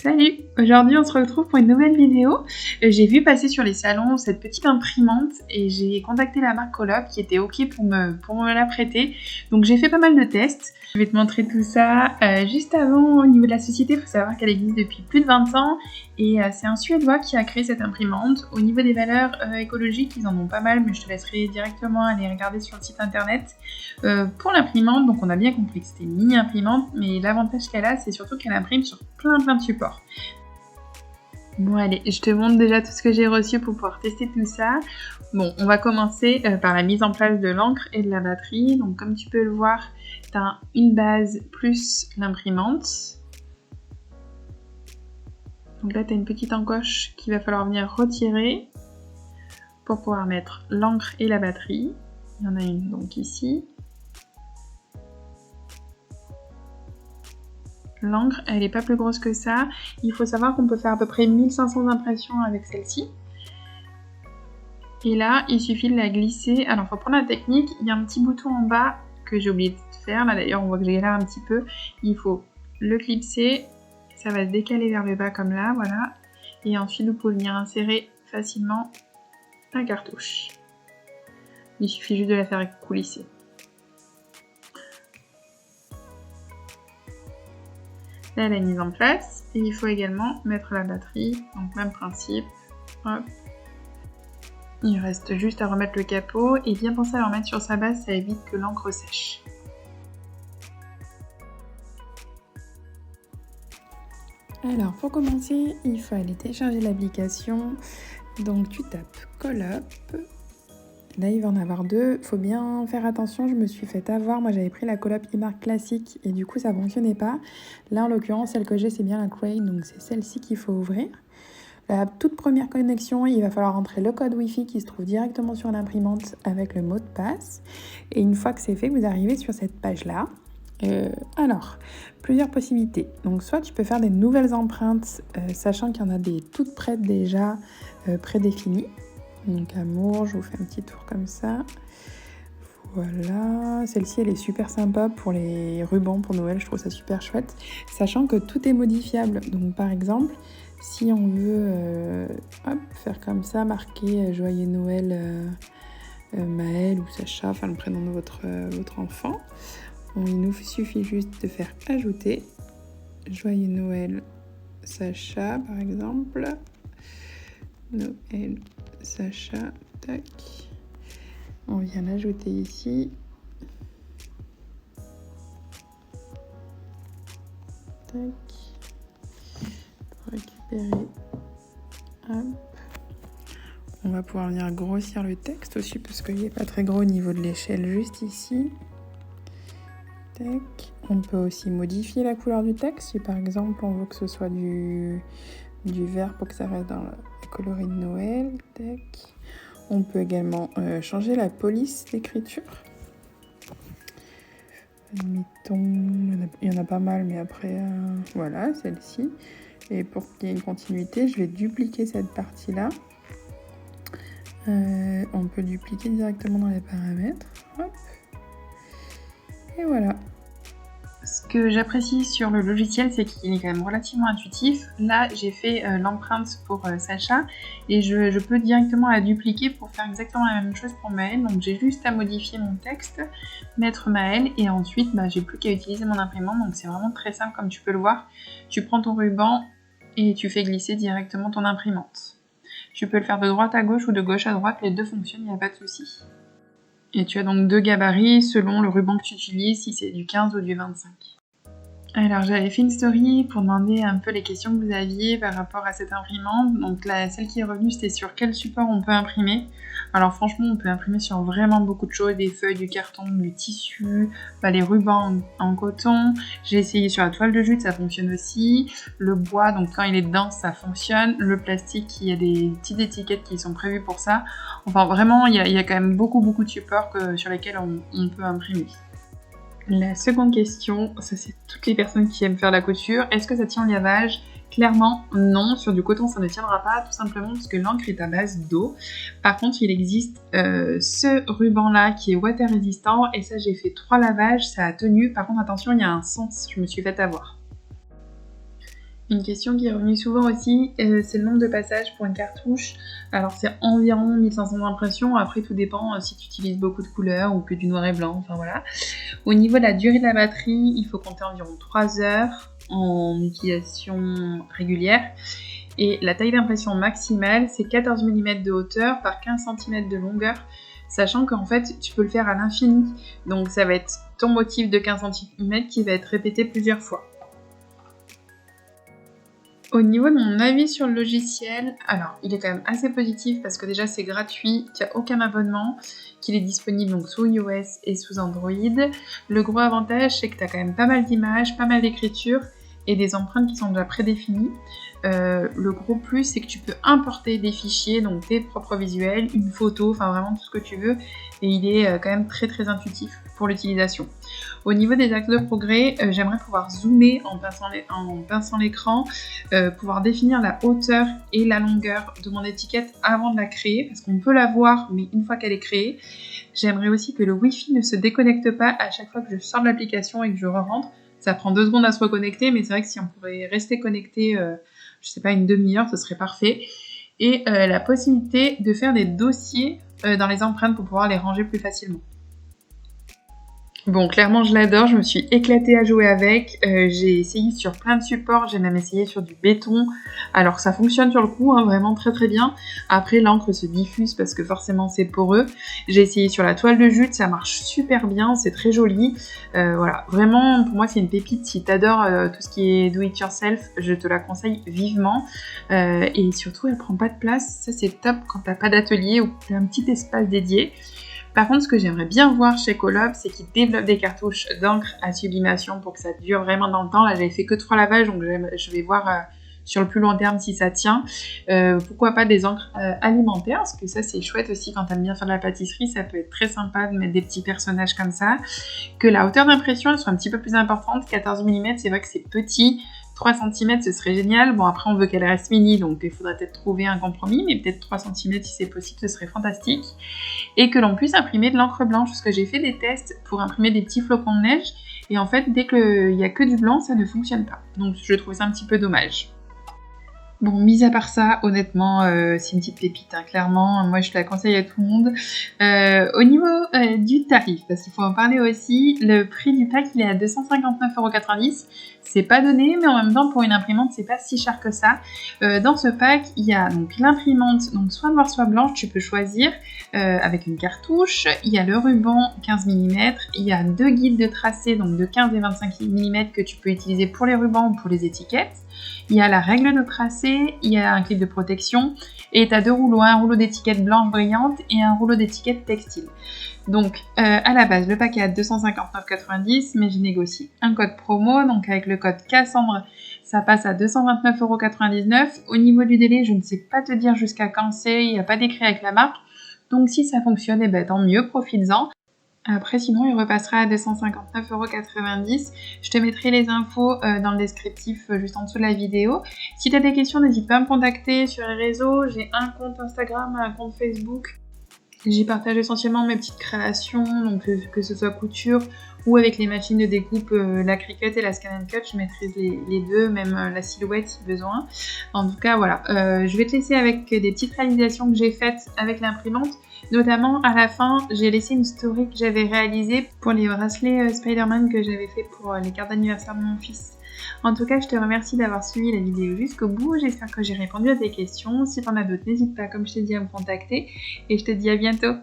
Salut! Aujourd'hui on se retrouve pour une nouvelle vidéo. J'ai vu passer sur les salons cette petite imprimante et j'ai contacté la marque Colop qui était ok pour me la prêter. Donc j'ai fait pas mal de tests. Je vais te montrer tout ça. Juste avant, au niveau de la société, il faut savoir qu'elle existe depuis plus de 20 ans et c'est un Suédois qui a créé cette imprimante. Au niveau des valeurs écologiques, ils en ont pas mal, mais je te laisserai directement aller regarder sur le site internet. Pour l'imprimante, donc on a bien compris que c'était une mini-imprimante, mais l'avantage qu'elle a, c'est surtout qu'elle imprime sur plein de supports. Bon allez, je te montre déjà tout ce que j'ai reçu pour pouvoir tester tout ça. Bon, on va commencer par la mise en place de l'encre et de la batterie. Donc comme tu peux le voir, tu as une base plus l'imprimante. Donc là, tu as une petite encoche qu'il va falloir venir retirer pour pouvoir mettre l'encre et la batterie. Il y en a une donc ici. L'encre, elle n'est pas plus grosse que ça. Il faut savoir qu'on peut faire à peu près 1500 impressions avec celle-ci. Et là, il suffit de la glisser. Alors, il faut prendre la technique. Il y a un petit bouton en bas que j'ai oublié de faire. Là, d'ailleurs, on voit que j'ai galère un petit peu. Il faut le clipser. Ça va se décaler vers le bas comme là, voilà. Et ensuite, vous pouvez venir insérer facilement la cartouche. Il suffit juste de la faire coulisser. Là, elle est mise en place et il faut également mettre la batterie, donc même principe. Hop. Il reste juste à remettre le capot et bien penser à le remettre sur sa base, ça évite que l'encre sèche. Alors pour commencer, il faut aller télécharger l'application. Donc tu tapes Colop. Là, il va en avoir deux. Faut bien faire attention, je me suis fait avoir. Moi, j'avais pris la Colop e-mark classique et du coup, ça fonctionnait pas. Là, en l'occurrence, celle que j'ai, c'est bien la Crane, donc c'est celle-ci qu'il faut ouvrir. La toute première connexion, il va falloir entrer le code Wi-Fi qui se trouve directement sur l'imprimante avec le mot de passe. Et une fois que c'est fait, vous arrivez sur cette page-là. Alors, plusieurs possibilités. Donc, soit tu peux faire des nouvelles empreintes, sachant qu'il y en a des toutes prêtes déjà prédéfinies. Donc amour, je vous fais un petit tour comme ça. Voilà, celle-ci elle est super sympa pour les rubans pour Noël, je trouve ça super chouette. Sachant que tout est modifiable, donc par exemple, si on veut faire comme ça, marquer Joyeux Noël Maël ou Sacha, enfin le prénom de votre enfant, il nous suffit juste de faire ajouter Joyeux Noël Sacha par exemple. Noël Sacha, tac. On vient l'ajouter ici. Tac. Pour récupérer. Hop. On va pouvoir venir grossir le texte aussi parce qu'il n'est pas très gros au niveau de l'échelle, juste ici. Tac. On peut aussi modifier la couleur du texte si par exemple on veut que ce soit du vert pour que ça reste dans le coloris de Noël. Tac. On peut également changer la police d'écriture. Admettons, il y en a pas mal, mais après, voilà, celle-ci. Et pour qu'il y ait une continuité, je vais dupliquer cette partie-là. On peut dupliquer directement dans les paramètres. Hop. Et voilà. Ce que j'apprécie sur le logiciel, c'est qu'il est quand même relativement intuitif. Là, j'ai fait l'empreinte pour Sacha et je peux directement la dupliquer pour faire exactement la même chose pour Maël. Donc j'ai juste à modifier mon texte, mettre Maël et ensuite j'ai plus qu'à utiliser mon imprimante. Donc c'est vraiment très simple comme tu peux le voir. Tu prends ton ruban et tu fais glisser directement ton imprimante. Tu peux le faire de droite à gauche ou de gauche à droite, les deux fonctionnent, il n'y a pas de souci. Et tu as donc deux gabarits selon le ruban que tu utilises, si c'est du 15 ou du 25. Alors j'avais fait une story pour demander un peu les questions que vous aviez par rapport à cette imprimante. Donc là, celle qui est revenue, c'était sur quel support on peut imprimer. Alors franchement, on peut imprimer sur vraiment beaucoup de choses, des feuilles, du carton, du tissu, les rubans en coton. J'ai essayé sur la toile de jute, ça fonctionne aussi. Le bois, donc quand il est dedans, ça fonctionne. Le plastique, il y a des petites étiquettes qui sont prévues pour ça. Enfin vraiment, il y a quand même beaucoup de supports sur lesquels on peut imprimer. La seconde question, ça c'est toutes les personnes qui aiment faire la couture. Est-ce que ça tient au lavage? Clairement non, sur du coton ça ne tiendra pas, tout simplement parce que l'encre est à base d'eau. Par contre il existe ce ruban là qui est water résistant et ça j'ai fait 3 lavages, ça a tenu. Par contre attention, il y a un sens, je me suis fait avoir. Une question qui est revenue souvent aussi, c'est le nombre de passages pour une cartouche. Alors c'est environ 1500 impressions, après tout dépend si tu utilises beaucoup de couleurs ou que du noir et blanc, enfin voilà. Au niveau de la durée de la batterie, il faut compter environ 3 heures en utilisation régulière. Et la taille d'impression maximale, c'est 14 mm de hauteur par 15 cm de longueur, sachant qu'en fait, tu peux le faire à l'infini. Donc ça va être ton motif de 15 cm qui va être répété plusieurs fois. Au niveau de mon avis sur le logiciel, alors il est quand même assez positif parce que déjà c'est gratuit, qu'il n'y a aucun abonnement, qu'il est disponible donc sous iOS et sous Android. Le gros avantage c'est que tu as quand même pas mal d'images, pas mal d'écriture et des empreintes qui sont déjà prédéfinies. Le gros plus c'est que tu peux importer des fichiers, donc tes propres visuels, une photo, enfin vraiment tout ce que tu veux, et il est quand même très très intuitif pour l'utilisation. Au niveau des axes de progrès, j'aimerais pouvoir zoomer en pinçant l'écran, pouvoir définir la hauteur et la longueur de mon étiquette avant de la créer, parce qu'on peut la voir, mais une fois qu'elle est créée. J'aimerais aussi que le Wi-Fi ne se déconnecte pas à chaque fois que je sors de l'application et que je re-rentre. Ça prend 2 secondes à se reconnecter, mais c'est vrai que si on pourrait rester connecté, je sais pas, une demi-heure, ce serait parfait. Et la possibilité de faire des dossiers dans les empreintes pour pouvoir les ranger plus facilement. Bon, clairement, je l'adore, je me suis éclatée à jouer avec, j'ai essayé sur plein de supports, j'ai même essayé sur du béton, alors ça fonctionne sur le coup, hein, vraiment très très bien. Après, l'encre se diffuse parce que forcément c'est poreux. J'ai essayé sur la toile de jute, ça marche super bien, c'est très joli. Voilà, vraiment, pour moi c'est une pépite, si t'adores tout ce qui est do it yourself, je te la conseille vivement. Et surtout, elle prend pas de place, ça c'est top quand t'as pas d'atelier ou que t'as un petit espace dédié. Par contre, ce que j'aimerais bien voir chez Colob, c'est qu'ils développent des cartouches d'encre à sublimation pour que ça dure vraiment dans le temps. Là, j'avais fait que 3 lavages, donc je vais voir sur le plus long terme si ça tient. Pourquoi pas des encres alimentaires, parce que ça, c'est chouette aussi quand t'aimes bien faire de la pâtisserie. Ça peut être très sympa de mettre des petits personnages comme ça. Que la hauteur d'impression, elle soit un petit peu plus importante. 14 mm, c'est vrai que c'est petit. 3 cm, ce serait génial. Bon, après, on veut qu'elle reste mini, donc il faudrait peut-être trouver un compromis, mais peut-être 3 cm si c'est possible, ce serait fantastique. Et que l'on puisse imprimer de l'encre blanche, parce que j'ai fait des tests pour imprimer des petits flocons de neige, et en fait, dès qu'il n'y a que du blanc, ça ne fonctionne pas. Donc, je trouve ça un petit peu dommage. Bon, mis à part ça, honnêtement, c'est une petite pépite, hein, clairement. Moi, je la conseille à tout le monde. Au niveau du tarif, parce qu'il faut en parler aussi, le prix du pack, il est à 259,90 €. C'est pas donné, mais en même temps, pour une imprimante, c'est pas si cher que ça. Dans ce pack, il y a donc l'imprimante, donc soit noire, soit blanche, tu peux choisir, avec une cartouche. Il y a le ruban 15 mm, il y a 2 guides de tracé, donc de 15 et 25 mm que tu peux utiliser pour les rubans ou pour les étiquettes. Il y a la règle de tracé, il y a un clip de protection, et tu as 2 rouleaux, un rouleau d'étiquette blanche brillante et un rouleau d'étiquette textile. Donc à la base, le paquet est à 259,90 €, mais je négocie un code promo, donc avec le code Cassandre, ça passe à 229,99 €. Au niveau du délai, je ne sais pas te dire jusqu'à quand c'est, il n'y a pas d'écrit avec la marque, donc si ça fonctionne, eh ben, tant mieux, profites-en. Après, sinon, il repassera à 259,90 €. Je te mettrai les infos dans le descriptif juste en dessous de la vidéo. Si tu as des questions, n'hésite pas à me contacter sur les réseaux. J'ai un compte Instagram, un compte Facebook. J'y partage essentiellement mes petites créations, donc que ce soit couture ou avec les machines de découpe, la Cricut et la Scan & Cut, je maîtrise les deux, même la silhouette si besoin. En tout cas, voilà. Je vais te laisser avec des petites réalisations que j'ai faites avec l'imprimante. Notamment, à la fin, j'ai laissé une story que j'avais réalisée pour les bracelets Spider-Man que j'avais fait pour les cartes d'anniversaire de mon fils. En tout cas, je te remercie d'avoir suivi la vidéo jusqu'au bout. J'espère que j'ai répondu à tes questions. Si t'en as d'autres, n'hésite pas, comme je t'ai dit, à me contacter. Et je te dis à bientôt.